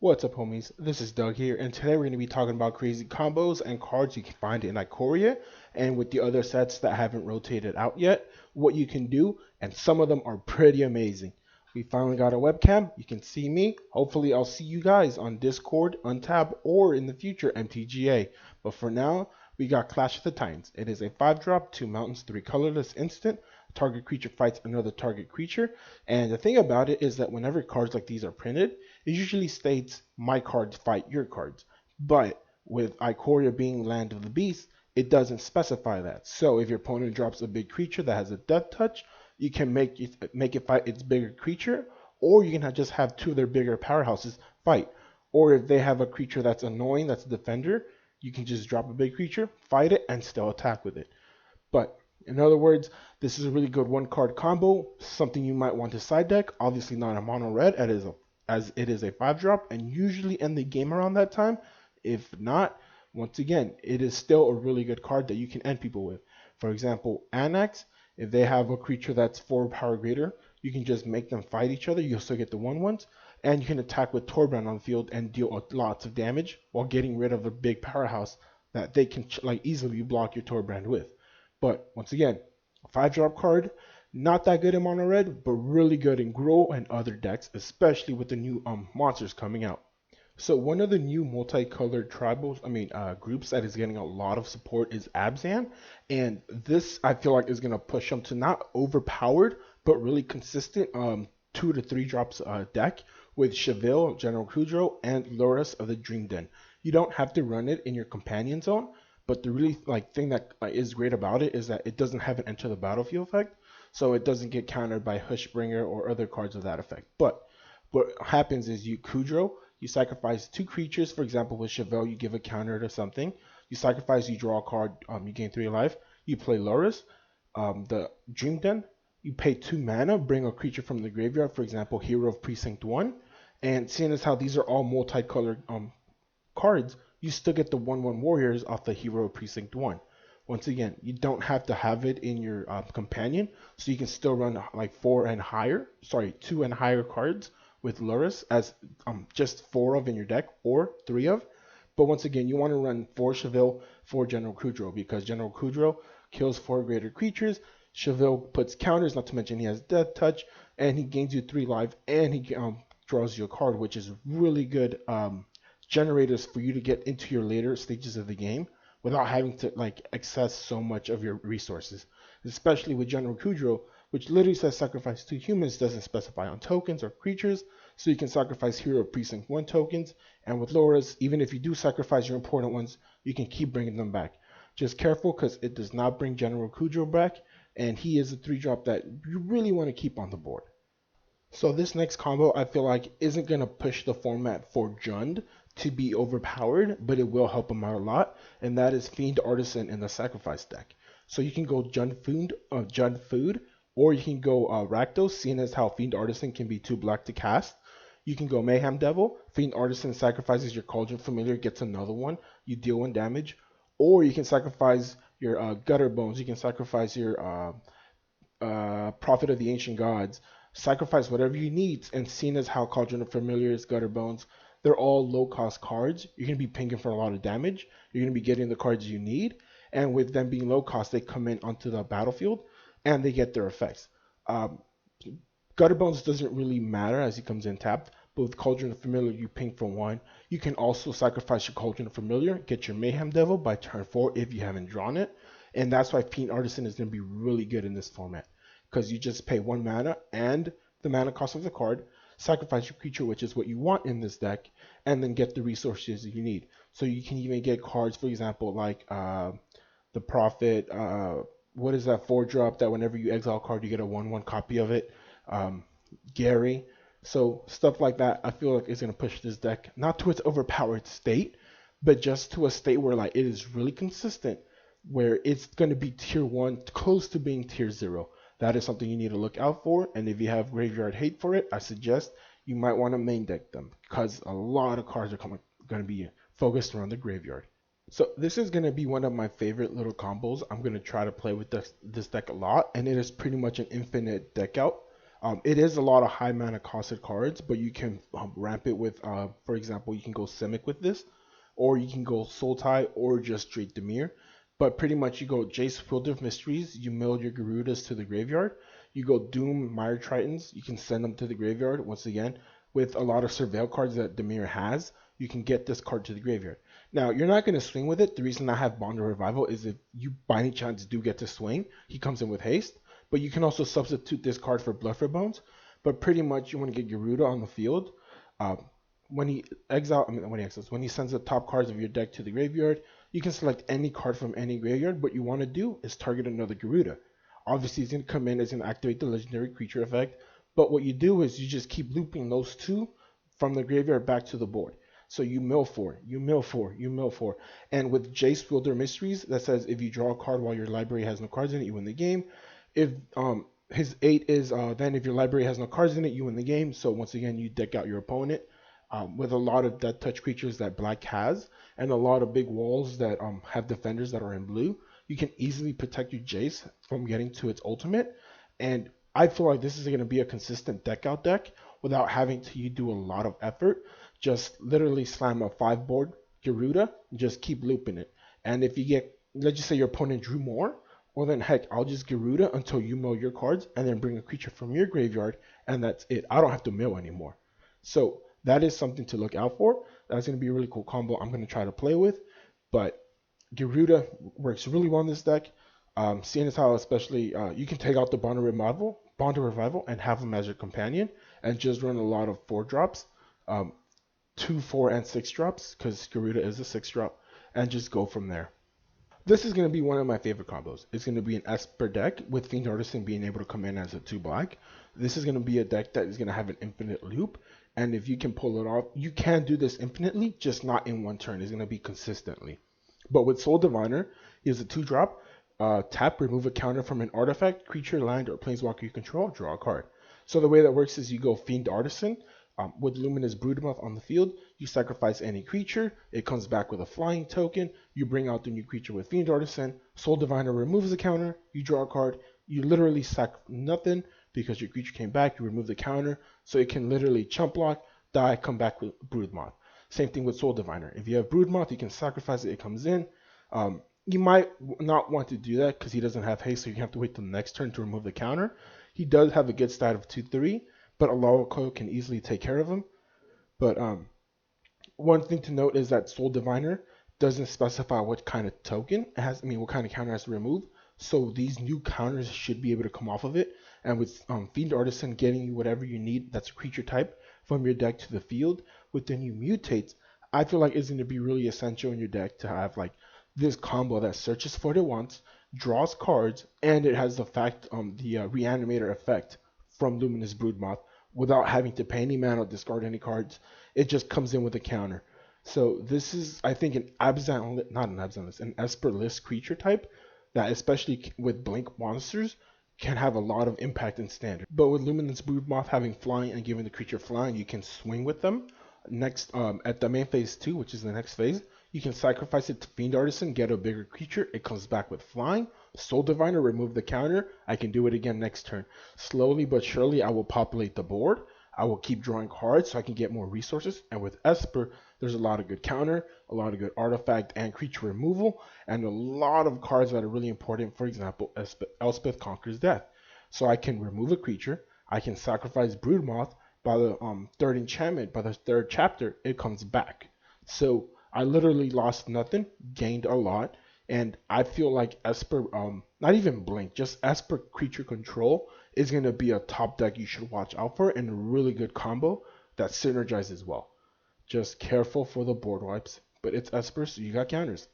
What's up, homies? This is Doug here, and today we're going to be talking about crazy combos and cards you can find in Ikoria and with the other sets that haven't rotated out yet, what you can do, and some of them are pretty amazing. We finally got a webcam. You can see me. Hopefully, I'll see you guys on Discord, Untab, or in the future MTGA. But for now, we got Clash of the Titans. It is a 5-drop, 2 mountains, 3 colorless instant. Target creature fights another target creature. And the thing about it is that whenever cards like these are printed, it usually states my cards fight your cards. But with Ikoria being Land of the Beast, it doesn't specify that. So if your opponent drops a big creature that has a death touch, you can make it fight its bigger creature, or you can just have two of their bigger powerhouses fight. Or if they have a creature that's annoying, that's a defender, you can just drop a big creature, fight it, and still attack with it. But in other words, this is a really good one card combo, something you might want to side deck. Obviously not a mono red as it is a 5-drop, and usually end the game around that time. If not, once again, it is still a really good card that you can end people with. For example, Annex, if they have a creature that's 4 power greater, you can just make them fight each other. You'll still get the 1/1s, and you can attack with Torbran on the field and deal lots of damage while getting rid of a big powerhouse that they can easily block your Torbran with. But once again, a 5-drop card, not that good in mono red, but really good in Grow and other decks, especially with the new monsters coming out. So one of the new multicolored groups that is getting a lot of support is Abzan, and this I feel like is gonna push them to not overpowered, but really consistent 2 to 3 drops deck with Cheville, General Kudrow, and Loris of the Dream Den. You don't have to run it in your companion zone, but the really thing that is great about it is that it doesn't have an enter the battlefield effect, so it doesn't get countered by Hushbringer or other cards of that effect. But what happens is you sacrifice 2 creatures. For example, with Chevelle, you give a counter to something. You sacrifice, you draw a card, you gain 3 life. You play Loris, the Dream Den. You pay 2 mana, bring a creature from the graveyard, for example, Hero of Precinct 1. And seeing as how these are all multicolored cards, you still get the 1/1 warriors off the Hero of Precinct 1. Once again, you don't have to have it in your companion, so you can still run 2 and higher cards with Loris as just 4 of in your deck or 3 of. But once again, you want to run 4 Cheville, 4 General Kudrow, because General Kudrow kills 4 greater creatures. Cheville puts counters, not to mention he has Death Touch, and he gains you 3 life, and he draws you a card, which is really good generators for you to get into your later stages of the game without having to access so much of your resources, especially with General Kudrow, which literally says sacrifice 2 humans, doesn't specify on tokens or creatures, so you can sacrifice Hero Precinct 1 tokens, and with Loris, even if you do sacrifice your important ones, you can keep bringing them back. Just careful, because it does not bring General Kudrow back, and he is a 3-drop that you really want to keep on the board. So this next combo I feel like isn't going to push the format for Jund to be overpowered, but it will help him out a lot, and that is Fiend Artisan in the Sacrifice deck. So you can go Jund Food, or you can go Rakdos, seeing as how Fiend Artisan can be 2 black to cast. You can go Mayhem Devil. Fiend Artisan sacrifices your Cauldron Familiar, gets another one. You deal 1 damage. Or you can sacrifice your Gutter Bones. You can sacrifice your Prophet of the Ancient Gods. Sacrifice whatever you need. And seeing as how Cauldron of Familiars, Gutter Bones, they're all low-cost cards, you're going to be pinging for a lot of damage. You're going to be getting the cards you need. And with them being low-cost, they come in onto the battlefield, and they get their effects. Gutter Bones doesn't really matter as he comes in tapped, but with Cauldron of Familiar, you ping for 1. You can also sacrifice your Cauldron of Familiar, get your Mayhem Devil by turn 4 if you haven't drawn it, and that's why Fiend Artisan is going to be really good in this format, because you just pay 1 mana and the mana cost of the card, sacrifice your creature, which is what you want in this deck, and then get the resources you need. So you can even get cards, for example, like the Prophet, what is that 4-drop that whenever you exile a card, you get a 1/1 copy of it. Gary. So stuff like that, I feel like it's going to push this deck, not to its overpowered state, but just to a state where it is really consistent, where it's going to be tier 1, close to being tier 0. That is something you need to look out for, and if you have graveyard hate for it, I suggest you might want to main deck them, because a lot of cards are going to be focused around the graveyard. So this is going to be one of my favorite little combos. I'm going to try to play with this deck a lot, and it is pretty much an infinite deck out. It is a lot of high mana costed cards, but you can ramp it with, for example, you can go Simic with this, or you can go Sultai, or just straight Dimir. But pretty much you go Jace Field of Mysteries, you mill your Garudas to the graveyard. You go Doom Mire Tritons, you can send them to the graveyard. Once again, with a lot of Surveil cards that Dimir has, you can get this card to the graveyard. Now, you're not going to swing with it. The reason I have Bond of Revival is if you by any chance do get to swing, he comes in with haste. But you can also substitute this card for Bluffer Bones. But pretty much you want to get Garuda on the field. Uh, when he sends the top cards of your deck to the graveyard, you can select any card from any graveyard. What you want to do is target another Garuda. Obviously, he's going to come in, it's going to activate the legendary creature effect. But what you do is you just keep looping those two from the graveyard back to the board. So you mill 4, you mill 4, you mill 4. And with Jace Wielder Mysteries, that says if you draw a card while your library has no cards in it, you win the game. If his 8 is then if your library has no cards in it, you win the game. So once again, you deck out your opponent with a lot of death touch creatures that black has, and a lot of big walls that have defenders that are in blue. You can easily protect your Jace from getting to its ultimate. And I feel like this is going to be a consistent deck out deck without having to do a lot of effort. Just literally slam a 5 board Garuda, just keep looping it. And if you get, let's just say your opponent drew more, well then heck, I'll just Garuda until you mill your cards and then bring a creature from your graveyard, and that's it. I don't have to mill anymore. So that is something to look out for. That's going to be a really cool combo I'm going to try to play with. But Garuda works really well in this deck. Seeing as how especially you can take out the Bond of Revival and have him as your companion and just run a lot of 4 drops. 2, 4, and 6 drops, because Garuda is a 6 drop, and just go from there. This is going to be one of my favorite combos. It's going to be an Esper deck with Fiend Artisan being able to come in as a 2 black. This is going to be a deck that is going to have an infinite loop, and if you can pull it off, you can do this infinitely, just not in one turn. It's going to be consistently. But with Soul Diviner, he has a 2 drop. Tap, remove a counter from an artifact, creature, land, or planeswalker you control, draw a card. So the way that works is you go Fiend Artisan. With Luminous Broodmoth on the field, you sacrifice any creature, it comes back with a flying token, you bring out the new creature with Fiend Artisan, Soul Diviner removes the counter, you draw a card, you literally sack nothing because your creature came back, you remove the counter, so it can literally chump block, die, come back with Broodmoth. Same thing with Soul Diviner. If you have Broodmoth, you can sacrifice it, it comes in. You might not want to do that because he doesn't have haste, so you have to wait till the next turn to remove the counter. He does have a good stat of 2-3. But a Laurel Coil can easily take care of him. But one thing to note is that Soul Diviner doesn't specify what kind of token it has, what kind of counter it has to remove. So these new counters should be able to come off of it. And with Fiend Artisan getting you whatever you need that's a creature type from your deck to the field with the new mutates, I feel like it's going to be really essential in your deck to have like this combo that searches for what it wants, draws cards, and it has the reanimator effect from Luminous Broodmoth without having to pay any mana or discard any cards. It just comes in with a counter. So this is, I think, an Esper-less creature type that, especially with Blink monsters, can have a lot of impact in standard. But with Luminous Broodmoth having flying and giving the creature flying, you can swing with them. Next, at the main phase 2, which is the next phase, you can sacrifice it to Fiend Artisan, get a bigger creature, it comes back with flying. Soul Diviner, remove the counter, I can do it again next turn. Slowly but surely, I will populate the board. I will keep drawing cards so I can get more resources. And with Esper, there's a lot of good counter, a lot of good artifact and creature removal, and a lot of cards that are really important. For example, Elspeth Conquers Death. So I can remove a creature, I can sacrifice Broodmoth, by the 3rd enchantment, by the 3rd chapter, it comes back. So I literally lost nothing, gained a lot, and I feel like Esper, not even Blink, just Esper creature control is going to be a top deck you should watch out for, and a really good combo that synergizes well. Just careful for the board wipes, but it's Esper, so you got counters.